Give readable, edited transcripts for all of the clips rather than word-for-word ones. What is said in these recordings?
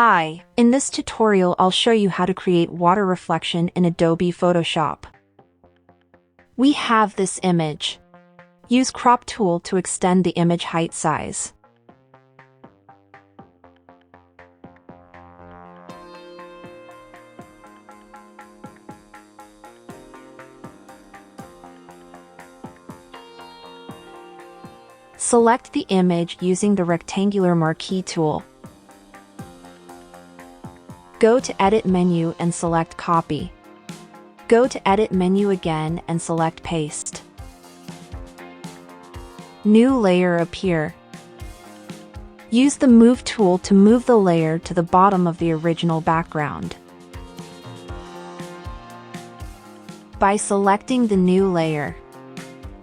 Hi, in this tutorial I'll show you how to create water reflection in Adobe Photoshop. We have this image. Use crop tool to extend the image height size. Select the image using the rectangular marquee tool. Go to Edit menu and select Copy. Go to Edit menu again and select Paste. New layer appear. Use the Move tool to move the layer to the bottom of the original background. By selecting the new layer,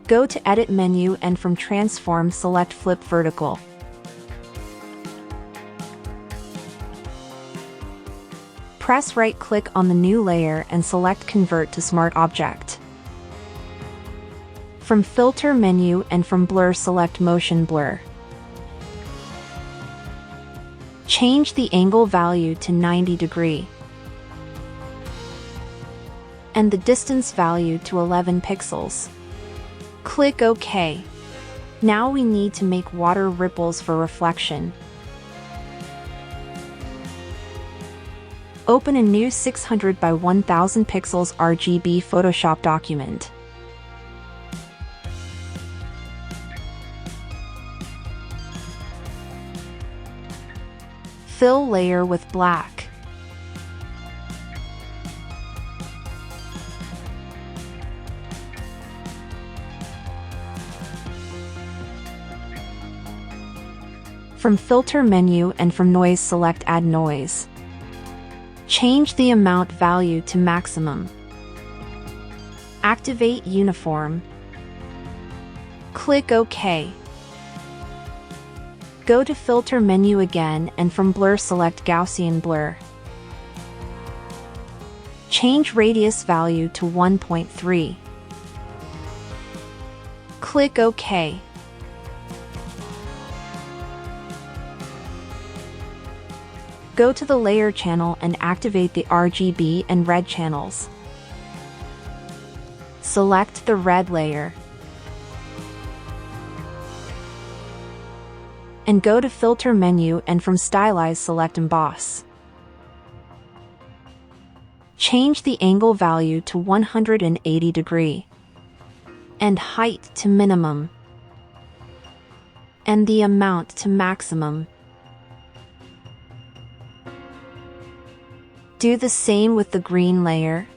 go to Edit menu and from Transform select Flip Vertical. Press right-click on the new layer and select Convert to Smart Object. From Filter menu and from Blur select Motion Blur. Change the angle value to 90 degree and the distance value to 11 pixels. Click OK. Now we need to make water ripples for reflection. Open a new 600 by 1000 pixels RGB Photoshop document. Fill layer with black. From Filter menu and from Noise select Add Noise. Change the amount value to maximum. Activate Uniform. Click OK. Go to Filter menu again and from Blur select Gaussian Blur. Change radius value to 1.3. Click OK. Go to the Layer channel and activate the RGB and red channels. Select the red layer. And go to Filter menu and from Stylize select Emboss. Change the angle value to 180 degree. And height to minimum. And the amount to maximum. Do the same with the green layer.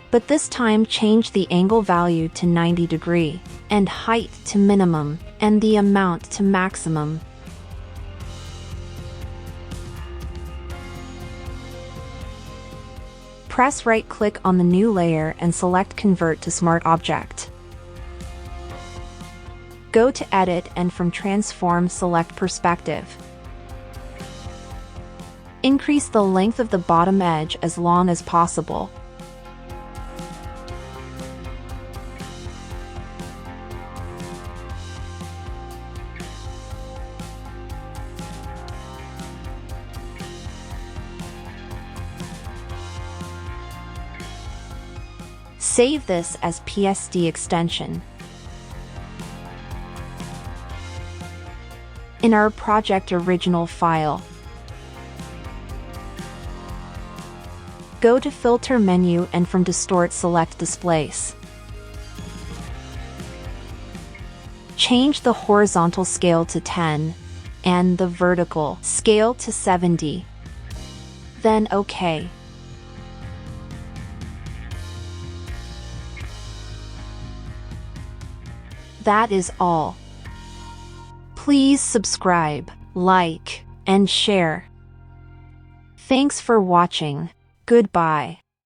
But this time change the angle value to 90 degree, and height to minimum, and the amount to maximum. Press right-click on the new layer and select Convert to Smart Object. Go to Edit and from Transform select Perspective. Increase the length of the bottom edge as long as possible. Save this as PSD extension. In our project original file, go to Filter menu and from Distort select Displace. Change the horizontal scale to 10 and the vertical scale to 70. Then OK. That is all. Please subscribe, like, and share. Thanks for watching. Goodbye.